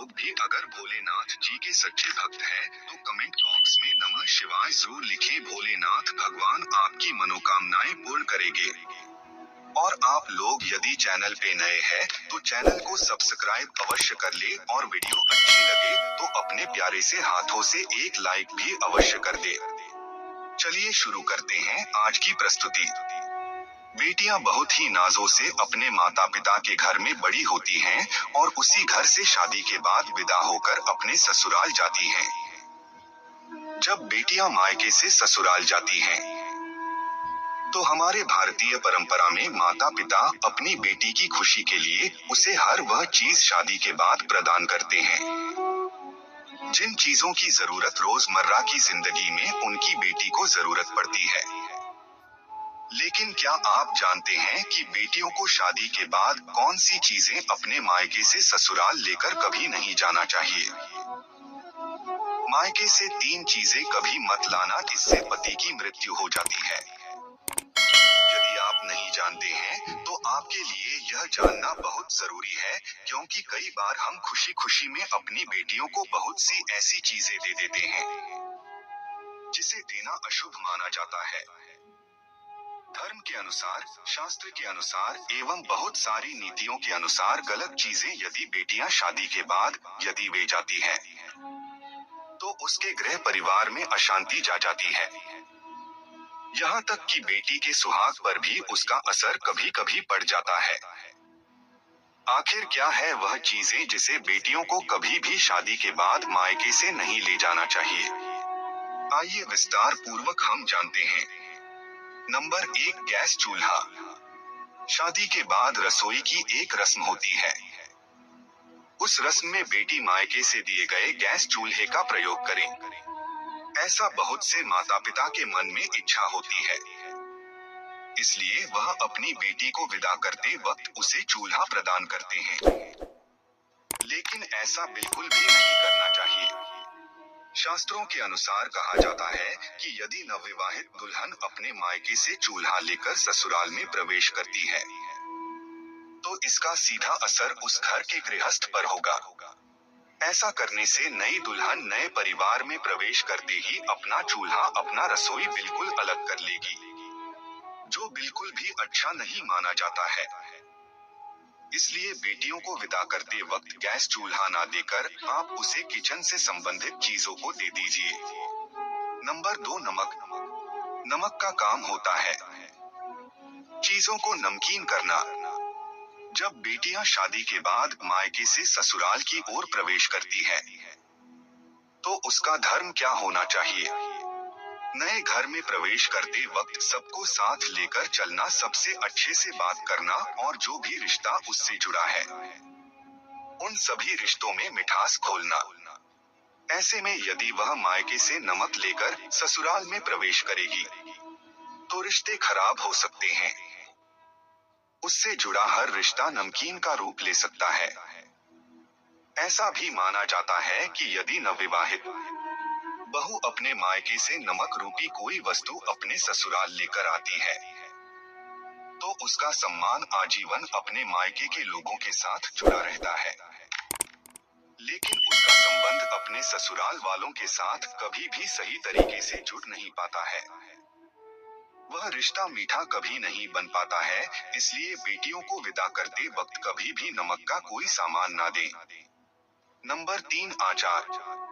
लोग भी अगर भोलेनाथ जी के सच्चे भक्त हैं, तो कमेंट बॉक्स में नमः शिवाय जरूर लिखें। भोलेनाथ भगवान आपकी मनोकामनाएं पूर्ण करेंगे। और आप लोग यदि चैनल पे नए हैं, तो चैनल को सब्सक्राइब अवश्य कर ले और वीडियो अच्छी लगे तो अपने प्यारे से हाथों से एक लाइक भी अवश्य कर दे। चलिए शुरू करते हैं आज की प्रस्तुति। बेटियां बहुत ही नाजों से अपने माता पिता के घर में बड़ी होती हैं और उसी घर से शादी के बाद विदा होकर अपने ससुराल जाती हैं। जब बेटियां मायके से ससुराल जाती हैं, तो हमारे भारतीय परंपरा में माता पिता अपनी बेटी की खुशी के लिए उसे हर वह चीज शादी के बाद प्रदान करते हैं, जिन चीजों की जरूरत रोजमर्रा की जिंदगी में उनकी बेटी को जरूरत पड़ती है। लेकिन क्या आप जानते हैं कि बेटियों को शादी के बाद कौन सी चीजें अपने मायके से ससुराल लेकर कभी नहीं जाना चाहिए? मायके से 3 चीजें कभी मत लाना, इससे पति की मृत्यु हो जाती है। यदि आप नहीं जानते हैं, तो आपके लिए यह जानना बहुत जरूरी है, क्योंकि कई बार हम खुशी खुशी में अपनी बेटियों को बहुत सी ऐसी चीजें दे देते हैं, जिसे देना अशुभ माना जाता है। धर्म के अनुसार, शास्त्र के अनुसार एवं बहुत सारी नीतियों के अनुसार गलत चीजें यदि बेटियां शादी के बाद यदि वे जाती हैं, तो उसके गृह परिवार में अशांति जा जाती है। यहाँ तक कि बेटी के सुहाग पर भी उसका असर कभी कभी पड़ जाता है। आखिर क्या है वह चीजें जिसे बेटियों को कभी भी शादी के बाद मायके से नहीं ले जाना चाहिए? आइए विस्तार पूर्वक हम जानते हैं। नंबर 1, गैस चूल्हा। शादी के बाद रसोई की एक रस्म होती है। उस रस्म में बेटी मायके से दिए गए गैस चूल्हे का प्रयोग करें। ऐसा बहुत से माता पिता के मन में इच्छा होती है, इसलिए वह अपनी बेटी को विदा करते वक्त उसे चूल्हा प्रदान करते हैं। लेकिन ऐसा बिल्कुल भी नहीं करना चाहिए। शास्त्रों के अनुसार कहा जाता है कि यदि नवविवाहित दुल्हन अपने मायके से चूल्हा लेकर ससुराल में प्रवेश करती है, तो इसका सीधा असर उस घर के गृहस्थ पर होगा। ऐसा करने से नई दुल्हन नए परिवार में प्रवेश करते ही अपना चूल्हा, अपना रसोई बिल्कुल अलग कर लेगी, जो बिल्कुल भी अच्छा नहीं माना जाता है। इसलिए बेटियों को विदा करते वक्त गैस चूल्हा ना देकर आप उसे किचन से संबंधित चीजों को दे दीजिए। नंबर 2, नमक। नमक का काम होता है चीजों को नमकीन करना। जब बेटियां शादी के बाद मायके से ससुराल की ओर प्रवेश करती है, तो उसका धर्म क्या होना चाहिए? नए घर में प्रवेश करते वक्त सबको साथ लेकर चलना, सबसे अच्छे से बात करना और जो भी रिश्ता उससे जुड़ा है, उन सभी रिश्तों में मिठास घोलना। ऐसे में यदि वह मायके से नमक लेकर ससुराल में प्रवेश करेगी, तो रिश्ते खराब हो सकते हैं। उससे जुड़ा हर रिश्ता नमकीन का रूप ले सकता है। ऐसा भी माना जाता है कि यदि नवविवाहित बहू अपने मायके से नमक रूपी कोई वस्तु अपने ससुराल लेकर आती है, तो उसका सम्मान आजीवन अपने मायके के लोगों के साथ जुड़ा रहता है। लेकिन उसका संबंध अपने ससुराल वालों के साथ कभी भी सही तरीके से जुड़ नहीं पाता है। वह रिश्ता मीठा कभी नहीं बन पाता है। इसलिए बेटियों को विदा करते वक्त कभी भी नमक का कोई सामान ना दें। नंबर 3, आचार।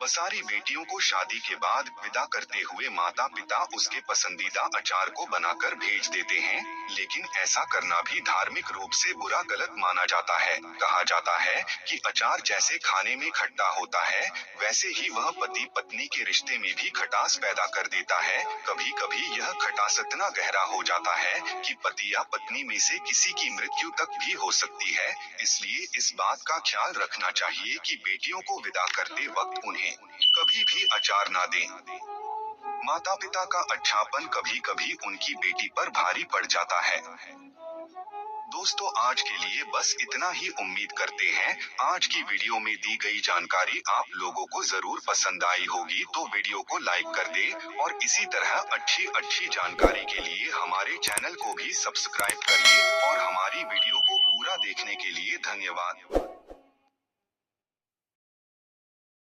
बसारी बेटियों को शादी के बाद विदा करते हुए माता पिता उसके पसंदीदा अचार को बनाकर भेज देते हैं, लेकिन ऐसा करना भी धार्मिक रूप से बुरा, गलत माना जाता है। कहा जाता है कि अचार जैसे खाने में खट्टा होता है, वैसे ही वह पति पत्नी के रिश्ते में भी खटास पैदा कर देता है। कभी कभी यह खटास इतना गहरा हो जाता है कि पति या पत्नी में से किसी की मृत्यु तक भी हो सकती है। इसलिए इस बात का ख्याल रखना चाहिए कि बेटियों को विदा करते वक्त उन्हें कभी भी अचार ना दें। माता पिता का अच्छापन कभी कभी उनकी बेटी पर भारी पड़ जाता है। दोस्तों, आज के लिए बस इतना ही। उम्मीद करते हैं आज की वीडियो में दी गई जानकारी आप लोगों को जरूर पसंद आई होगी, तो वीडियो को लाइक कर दें और इसी तरह अच्छी जानकारी के लिए हमारे चैनल को भी सब्सक्राइब कर लें। और हमारी वीडियो को पूरा देखने के लिए धन्यवाद।